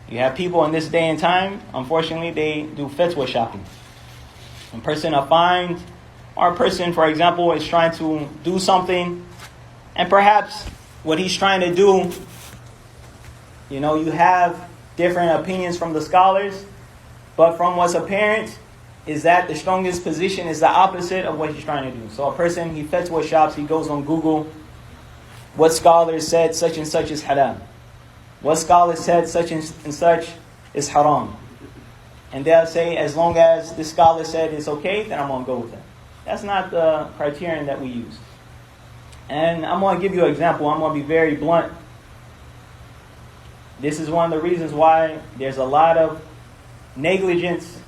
You have people in this day and time, unfortunately, they do fatwa shopping. A person finds, or a person, for example, is trying to do something, and perhaps what he's trying to do, you have different opinions from the scholars, but from what's apparent is that the strongest position is the opposite of what he's trying to do. So a person, he fatwa shops, he goes on Google, what scholars said such and such is halal, what scholars said such and such is haram. And they'll say, as long as this scholar said it's okay, then I'm going to go with that. That's not the criterion that we use. And I'm going to give you an example. I'm going to be very blunt. This is one of the reasons why there's a lot of negligence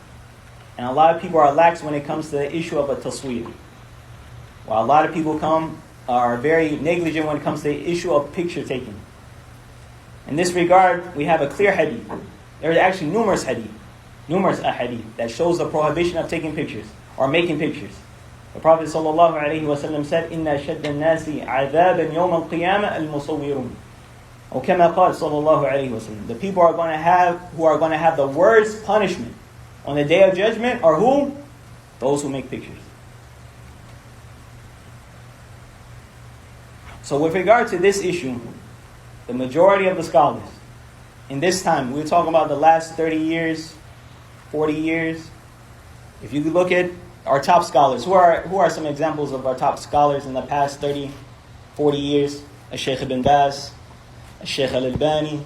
and a lot of people are lax when it comes to the issue of a tasweer. While a lot of people are very negligent when it comes to the issue of picture taking. In this regard, we have a clear hadith. There are actually numerous ahadith that shows the prohibition of taking pictures or making pictures. The Prophet ﷺ said, "Inna shadda an-nasi 'adhaban yawm al-qiyamah al-musawwirun." Or kama qala sallallahu alayhi wa sallam. The people who are going to have the worst punishment on the day of judgment are who? Those who make pictures. So with regard to this issue, the majority of the scholars in this time, we're talking about the last 30 years, 40 years. If you look at our top scholars, who are some examples of our top scholars in the past 30, 40 years? Shaykh Ibn Baz, Shaykh Al-Albani,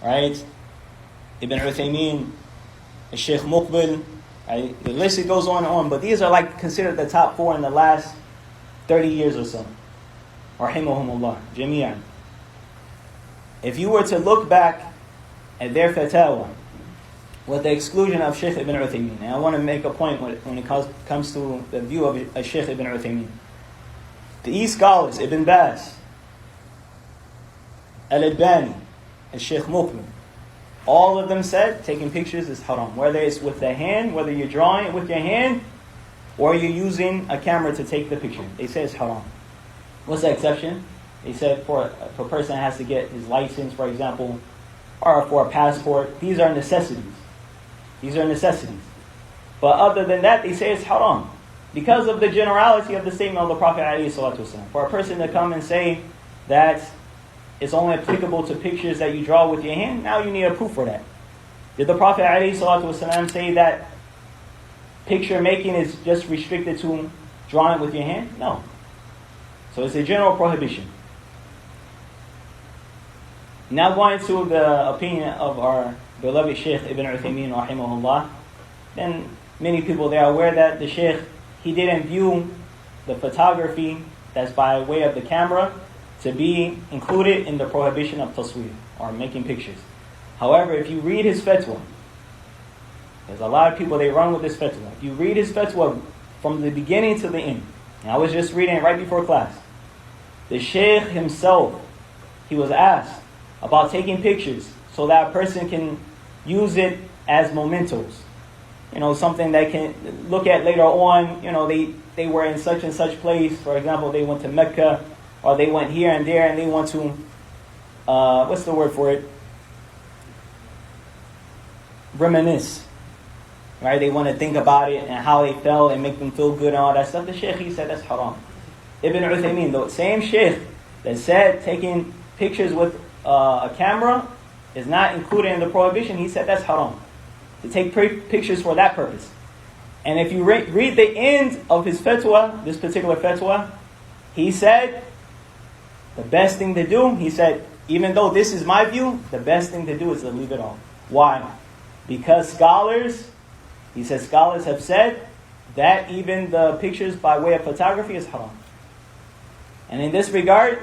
right? Ibn Uthaymeen, Shaykh Muqbil, right? The list it goes on and on, but these are considered the top 4 in the last 30 years or so. Rahimahumullah, jami'an. If you were to look back at their fatwa, with the exclusion of Shaykh Ibn Uthaymeen, and I want to make a point when it comes to the view of Shaykh Ibn Uthaymeen. These scholars, Ibn Baz, Al-Albani, and Shaykh Muqbil, all of them said taking pictures is haram. Whether it's with the hand, whether you're drawing it with your hand, or you're using a camera to take the picture. They say it's haram. What's the exception? They said for a person has to get his license, for example, or for a passport. These are necessities. But other than that, they say it's haram. Because of the generality of the statement of the Prophet ﷺ. For a person to come and say that it's only applicable to pictures that you draw with your hand, now you need a proof for that. Did the Prophet ﷺ say that picture making is just restricted to drawing with your hand? No. So it's a general prohibition. Now going to the opinion of our beloved Shaykh Ibn Uthaymeen rahimahullah, then many people they are aware that the Shaykh, he didn't view the photography that's by way of the camera to be included in the prohibition of tasweer, or making pictures. However, if you read his fatwa, there's a lot of people they run with this fatwa. If you read his fatwa from the beginning to the end, and I was just reading it right before class, the Shaykh himself, he was asked about taking pictures so that a person can use it as mementos. Something they can look at later on. They were in such and such place. For example, they went to Mecca, or they went here and there, and they want to, what's the word for it? Reminisce. Right? They want to think about it and how they felt and make them feel good and all that stuff. The Shaykh, he said that's haram. Ibn Uthaymeen, the same Shaykh that said taking pictures with a camera is not included in the prohibition, he said that's haram. To take pictures for that purpose. And if you read the end of his fatwa, this particular fatwa, he said the best thing to do, he said, even though this is my view, the best thing to do is to leave it off. Why? Because scholars have said that even the pictures by way of photography is haram. And in this regard,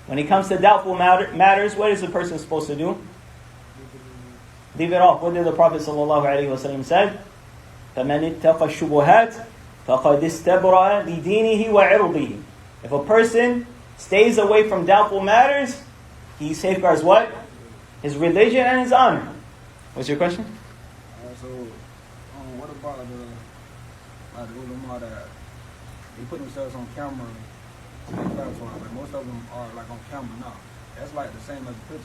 when it comes to doubtful matters, what is the person supposed to do? Leave it off. What did the Prophet ﷺ say? فَمَنِ اتَّقَى الشُّبُهَاتِ فَقَدْ اسْتَبْرَأَ لِدِينِهِ وَعِرْضِهِ. If a person stays away from doubtful matters, he safeguards what? His religion and his honor. What's your question? What about the ulama that they put themselves on camera? Most of them are on camera now. That's the same as the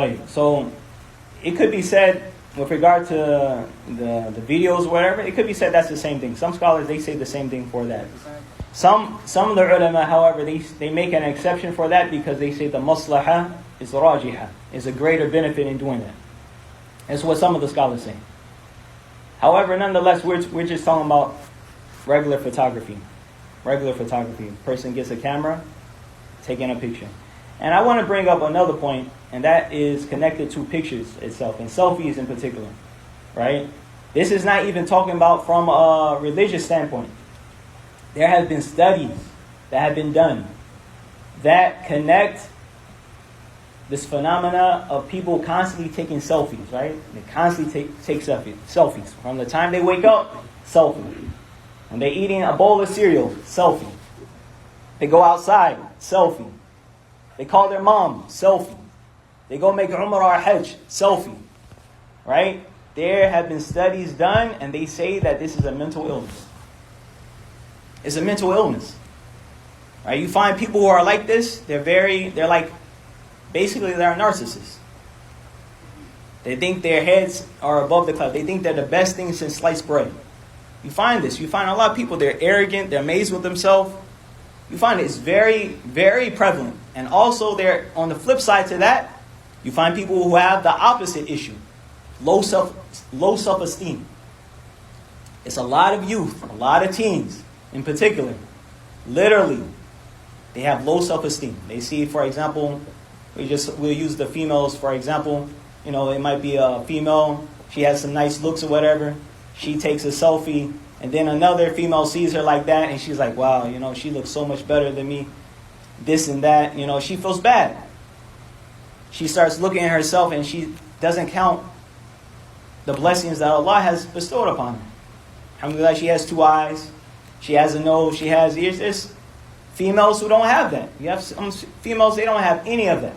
picture. So it could be said, with regard to the videos or whatever, it could be said that's the same thing. Some scholars, they say the same thing for that. Some of the ulama, however, they make an exception for that because they say the maslaha is rajiha, is a greater benefit in doing that. That's what some of the scholars say. However, nonetheless, we're just talking about regular photography. Regular photography. A person gets a camera, taking a picture. And I want to bring up another point, and that is connected to pictures itself, and selfies in particular. Right? This is not even talking about from a religious standpoint. There have been studies that have been done that connect this phenomena of people constantly taking selfies, right? They constantly take selfies. From the time they wake up, selfie. When they're eating a bowl of cereal, selfie. They go outside, selfie. They call their mom, selfie. They go make Umrah or Hajj, selfie. Right? There have been studies done, and they say that this is a mental illness. It's a mental illness. Right? You find people who are like this, they're basically they're narcissists. They think their heads are above the clouds. They think they're the best thing since sliced bread. You find this. You find a lot of people, they're arrogant, they're amazed with themselves. You find it's very, very prevalent. And also they're on the flip side to that, you find people who have the opposite issue. Low self-esteem. It's a lot of youth, a lot of teens in particular. Literally, they have low self-esteem. They see, for example, we'll use the females, for example. You know, it might be a female, she has some nice looks or whatever. She takes a selfie, and then another female sees her like that, and she's like, wow, you know, she looks so much better than me. This and that, you know, she feels bad. She starts looking at herself, and she doesn't count the blessings that Allah has bestowed upon her. Alhamdulillah, she has 2 eyes. She has a nose. She has ears. There's females who don't have that. You have some females, they don't have any of that.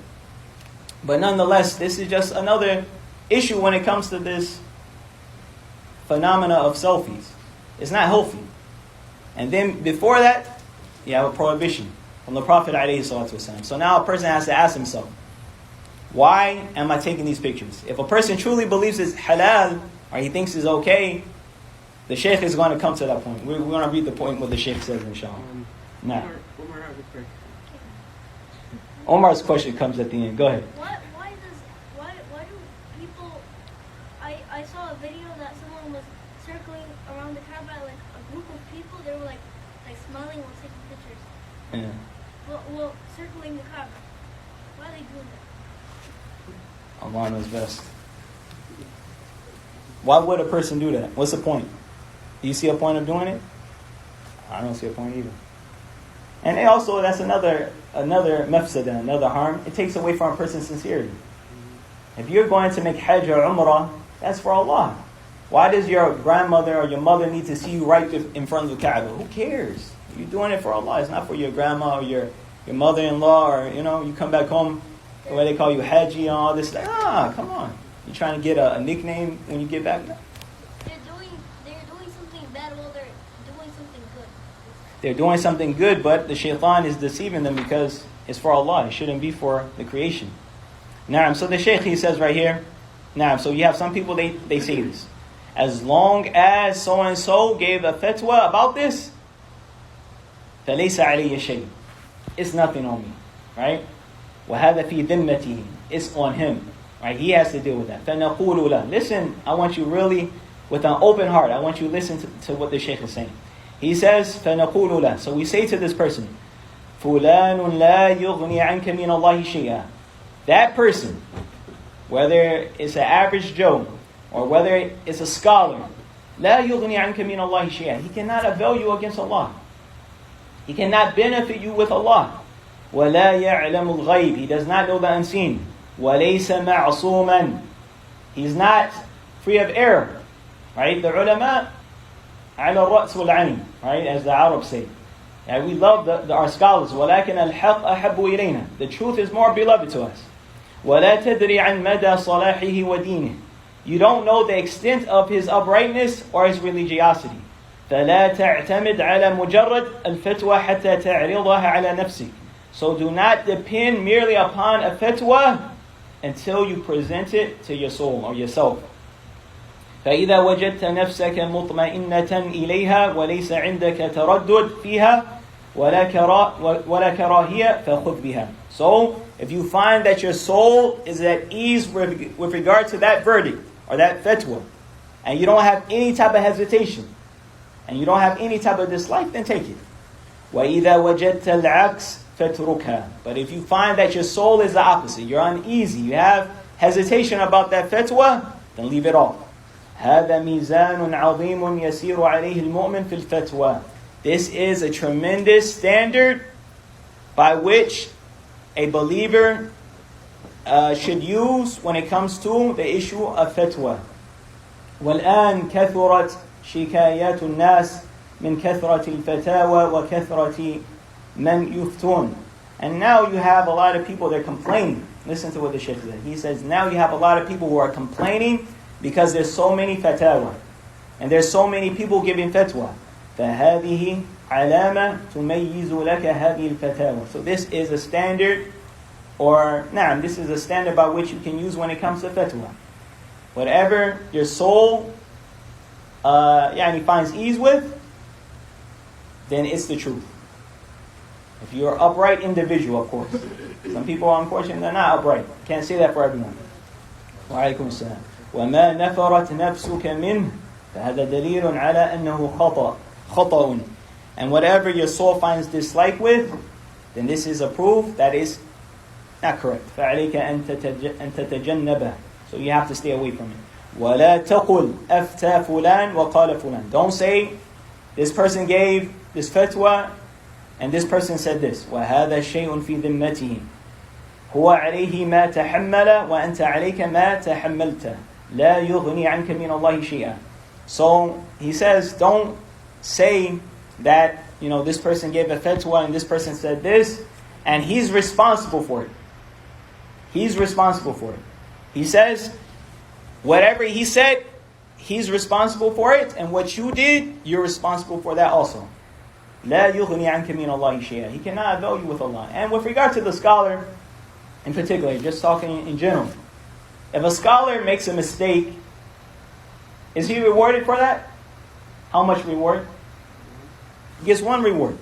But nonetheless, this is just another issue when it comes to this phenomena of selfies. It's not healthy. And then before that, you have a prohibition from the Prophet ﷺ. So now a person has to ask himself, why am I taking these pictures? If a person truly believes it's halal, or he thinks it's okay, the Shaykh is going to come to that point. We're going to read the point what the Shaykh says, inshallah. Now, Omar's question comes at the end. Go ahead. Why do people... I saw a video that someone was circling around the Kaaba, like a group of people, they were like smiling while taking pictures. Yeah. Well, circling the Kaaba. Why are they doing that? Allah knows best. Why would a person do that? What's the point? Do you see a point of doing it? I don't see a point either. And also, that's another mafsada, another harm. It takes away from a person's sincerity. If you're going to make Hajj or Umrah, that's for Allah. Why does your grandmother or your mother need to see you right in front of the Kaaba? Who cares? You're doing it for Allah. It's not for your grandma or your mother-in-law, or you come back home, the way they call you Haji and all this. Come on. You're trying to get a nickname when you get back? They're doing something bad while they're doing something good. They're doing something good, but the shaitan is deceiving them because it's for Allah. It shouldn't be for the creation. Naam, so the Shaykh, he says right here, naam, so you have some people, they say this. As long as so-and-so gave a fatwa about this, فَلَيْسَ عَلَيَّ شَيْءٍ, it's nothing on me. Right? وَهَذَا فِي ذِمَّتِهِ, it's on him. Right? He has to deal with that. فَنَقُولُ لَهُ, listen, I want you really, with an open heart, I want you to listen to what the Shaykh is saying. He says, فَنَقُولُ لَهُ, so we say to this person, فُلَانٌ لَا يُغْنِي عَنْكَ مِنَ اللَّهِ شَيْئًا, that person, whether it's an average Joe, or whether it's a scholar, لَا يُغْنِي عَنْكَ مِنَ اللَّهِ شَيْئًا, he cannot avail you against Allah. He cannot benefit you with Allah. وَلَا يَعْلَمُ الْغَيْبِ, he does not know the unseen. وَلَيْسَ مَعْصُومًا, he's not free of error. Right? The ulama, عَلَى الرَّأْسِ وَالْعَيْنِ, right? As the Arabs say. And we love our scholars. وَلَكِنَ الْحَقَّ أَحَبُّ إِلَيْنَا, the truth is more beloved to us. وَلَا تَدْرِي عَنْ مَدَى صَلَاحِهِ وَدِينِهِ, you don't know the extent of his uprightness or his religiosity. فَلَا تَعْتَمِدْ عَلَى مُجَرَّدْ الْفَتْوَى حَتَّى تَعْرِضَهَا عَلَى نَفْسِكَ, so do not depend merely upon a fatwa until you present it to your soul or yourself. فإذا وجدت نفسك مطمئنة إليها وليس عندك تردد فيها ولا كراهية فخذ بها. So, if you find that your soul is at ease with regard to that verdict or that fatwa, and you don't have any type of hesitation, and you don't have any type of dislike, then take it. وَإِذَا وَجَدْتَ الْعَكْسِ فَاتْرُكْهَا. But if you find that your soul is the opposite, you're uneasy, you have hesitation about that fatwa, then leave it off. هَذَا مِيزَانٌ عَظِيمٌ يَسِيرُ عَلَيْهِ الْمُؤْمِنُ فِي الْفَتْوَى. This is a tremendous standard by which a believer should use when it comes to the issue of fatwa. وَالْآنْ كَثُرَتْ شِكَايَاتُ النَّاسِ مِنْ كَثْرَةِ الْفَتَاوَى وَكَثْرَةِ مَنْ يُفْتُونَ. And now you have a lot of people, they're complaining. Listen to what the Shaykh said. He says, now you have a lot of people who are complaining because there's so many fatawa. And there's so many people giving fatwa. فَهَذِهِ عَلَامَةٌ تُمَيِّزُ لَكَ هَذِهِ الْفَتَاوَى. So this is a standard, or this is a standard by which you can use when it comes to fatwa. Whatever your soul finds ease with, then it's the truth. If you're an upright individual, of course. Some people, unfortunately, they're not upright. Can't say that for everyone. وَعَلَيْكُمْ السَّلَامُ. وَمَا نَفَرَتْ نَفْسُكَ مِنْهُ فَهَذَا دَلِيلٌ عَلَى أَنَّهُ خَطَأٌ. And whatever your soul finds dislike with, then this is a proof that is not correct. فَعَلَيْكَ أَن تَتَجَنَّبَهُ. So you have to stay away from it. وَلَا تَقُلْ أَفْتَى فُلَانٌ وَقَالَ فُلَانٌ. Don't say, this person gave this fatwa, and this person said this. وَهَذَا شَيْءٌ فِي ذِمَّتِهِ هُوَ عَلَيْهِ مَا تَحَمَّلَ وَأَنْتَ عَلَيْكَ مَا تَحَمَّلْتَ لَا يُغْنِي عَنْكَ مِنَ اللَّهِ شَيْئًا. So he says, don't say that this person gave a fatwa and this person said this, and he's responsible for it. He's responsible for it. He says, whatever he said, he's responsible for it, and what you did, you're responsible for that also. لا يغني عنك من الله شيئا. He cannot avail you with Allah. And with regard to the scholar, in particular, just talking in general, if a scholar makes a mistake, is he rewarded for that? How much reward? He gets one reward.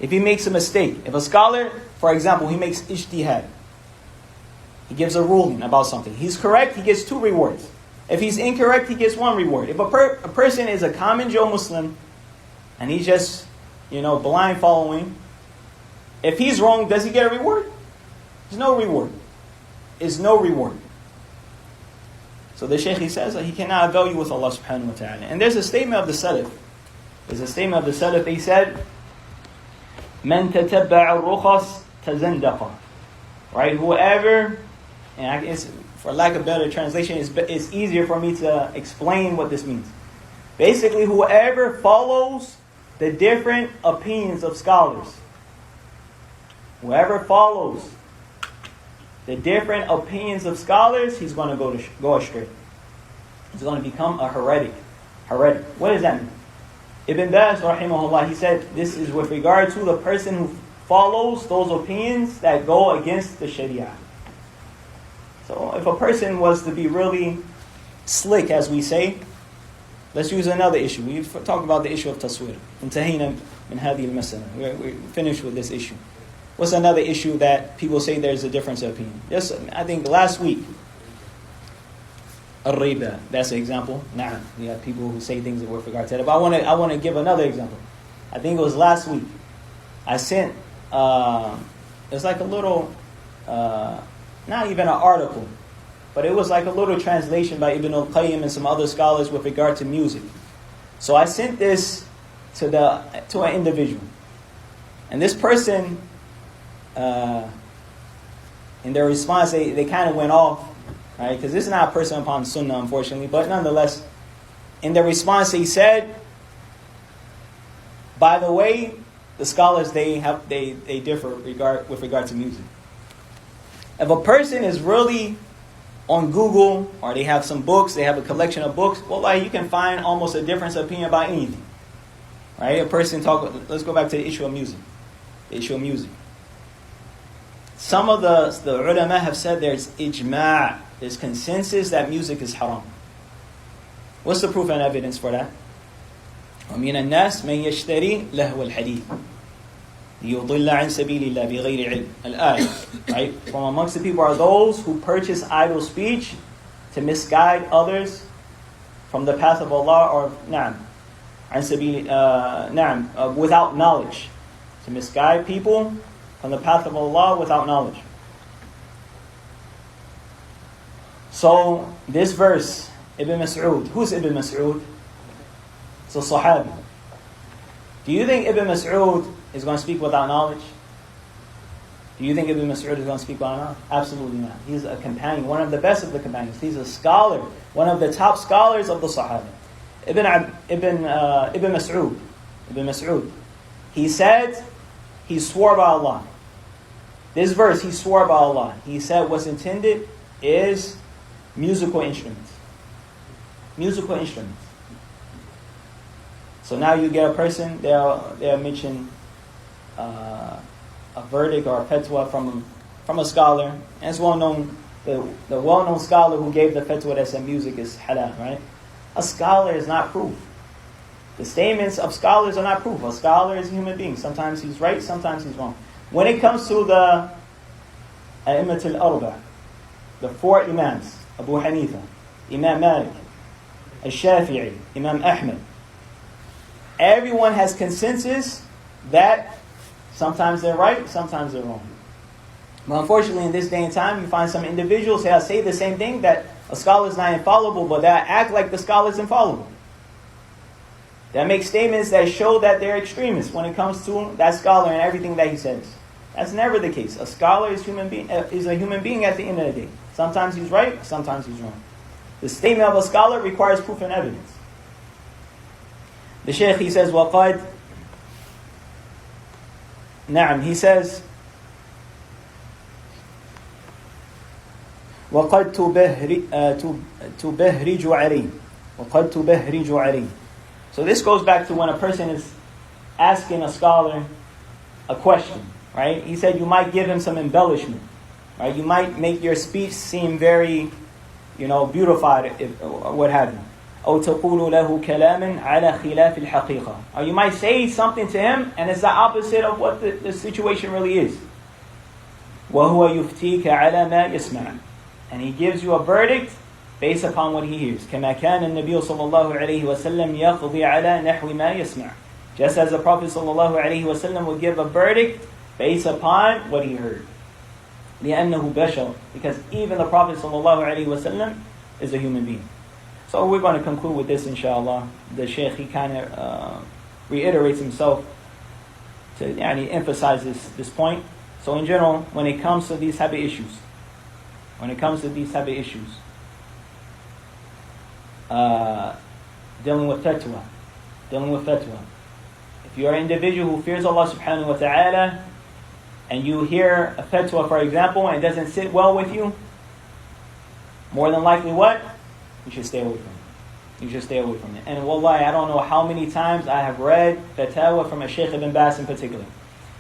If he makes a mistake, if a scholar, for example, he makes ijtihad, he gives a ruling about something. He's correct, he gets 2 rewards. If he's incorrect, he gets 1 reward. If a person is a common Joe Muslim, and he's just, blind following, if he's wrong, does he get a reward? There's no reward. There's no reward. So the Shaykh, he says that he cannot avail you with Allah subhanahu wa ta'ala. And there's a statement of the Salaf. They said, مَنْ تَتَبَّعَ الرُّخَص تَزَنْدَقَ. Right? Whoever, and for lack of better translation, it's easier for me to explain what this means. Basically, whoever follows the different opinions of scholars, whoever follows the different opinions of scholars, he's going to go astray. He's going to become a heretic. What does that mean? Ibn Baz, rahimahullah, he said this is with regard to the person who follows those opinions that go against the Sharia. So if a person was to be really slick, as we say, let's use another issue. We've talked about the issue of taswir. انتهينا من هذه المسألة. We're finished with this issue. What's another issue that people say there's a difference of opinion? Just, I think last week, الرِّبَا, that's an example. Nah, we have people who say things with regard to that. But I want to give another example. I think it was last week. I sent, it's like a little, not even an article, but it was like a little translation by Ibn al-Qayyim and some other scholars with regard to music. So I sent this to an individual. And this person, in their response, they kind of went off, right? Because this is not a person upon Sunnah, unfortunately. But nonetheless, in their response, he said, by the way, the scholars, they differ with regard to music. If a person is really on Google, or they have some books, they have a collection of books, well, you can find almost a difference of opinion about anything. Right? Let's go back to the issue of music. The issue of music. some of the ulama have said there's ijma', there's consensus that music is haram. What's the proof and evidence for that? وَمِنَ النَّاسِ مَنْ يَشْتَرِي لَهْوَ الْحَدِيثِ لِيُضِلَّ عَنْ سَبِيلِ اللَّهِ بِغَيْرِ عِلْمٍ. Al-ayah. Right? From amongst the people are those who purchase idle speech to misguide others from the path of Allah, or عن سبيل without knowledge. To misguide people from the path of Allah without knowledge. So, this verse, Ibn Mas'ud. Who's Ibn Mas'ud? It's a Sahabi. Do you think Ibn Mas'ud is going to speak without knowledge? Do you think Ibn Mas'ud is going to speak without knowledge? Absolutely not. He's a companion, one of the best of the companions. He's a scholar, one of the top scholars of the Sahaba. Ibn Mas'ud. He said, he swore by Allah. This verse, he swore by Allah. He said what's intended is musical instruments. Musical instruments. So now you get a person, they'll mention a verdict or a fatwa from a scholar. And it's well known, the well-known scholar who gave the fatwa that said music is halal, right? A scholar is not proof. The statements of scholars are not proof. A scholar is a human being. Sometimes he's right, sometimes he's wrong. When it comes to the A'immat al-Arba', the four Imams, Abu Hanifa, Imam Malik, Al-Shafi'i, Imam Ahmed, everyone has consensus that sometimes they're right, sometimes they're wrong. But unfortunately, in this day and time, you find some individuals that say the same thing, that a scholar is not infallible, but that act like the scholar is infallible. That make statements that show that they're extremists when it comes to that scholar and everything that he says. That's never the case. A scholar is a human being at the end of the day. Sometimes he's right, sometimes he's wrong. The statement of a scholar requires proof and evidence. The Shaykh, he says, وَقَدْ نعم, he says, وَقَدْ تُبَهْرِجُ عَلَيْهِ وَقَدْ تُبَهْرِجُ عَلَيْهِ. So this goes back to when a person is asking a scholar a question, right? He said you might give him some embellishment, right? You might make your speech seem very, beautified, or what have you. أو تقول له كلاما على خلاف الحقيقة. Or you might say something to him and it's the opposite of what the situation really is. وهو يفتيك على ما يسمع. And he gives you a verdict based upon what he hears. كما كان النبي صلى الله عليه وسلم يقضي على نحو ما يسمع. Just as the Prophet صلى الله عليه وسلم would give a verdict based upon what he heard. لأنه بشر. Because even the Prophet صلى الله عليه وسلم is a human being. So we're going to conclude with this, inshallah. The Shaykh, he kind of reiterates himself to emphasize this point. So in general, when it comes to these type of issues, dealing with fatwa. If you're an individual who fears Allah subhanahu wa ta'ala, and you hear a fatwa, for example, and it doesn't sit well with you, more than likely what? You should stay away from it. And wallahi, I don't know how many times I have read fatwa from a Shaykh ibn Baz in particular.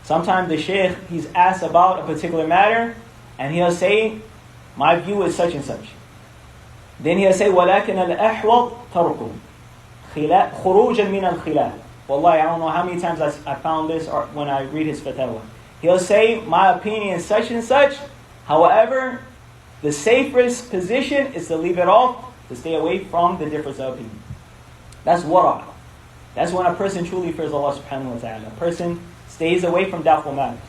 Sometimes the Shaykh, he's asked about a particular matter, and he'll say, my view is such and such. Then he'll say, وَلَكِنَ الْأَحْوَضْ تَرْكُ خُرُوجًا مِنَ الْخِلَافِ. Wallahi, I don't know how many times I found this when I read his fatwa. He'll say, my opinion is such and such. However, the safest position is to leave it off, to stay away from the difference of opinion. That's wara'. That's when a person truly fears Allah subhanahu wa ta'ala. A person stays away from doubtful matters.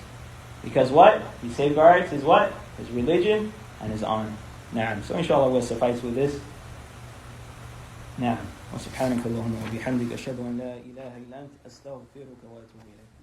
Because what? He safeguards his what? His religion and his honor. Naam. So inshallah we'll suffice with this. Naam. Wa subhanaka Allahumma wa bihamdika ashhadu an la ilaha illa anta astaghfiruka wa atubu ilayk.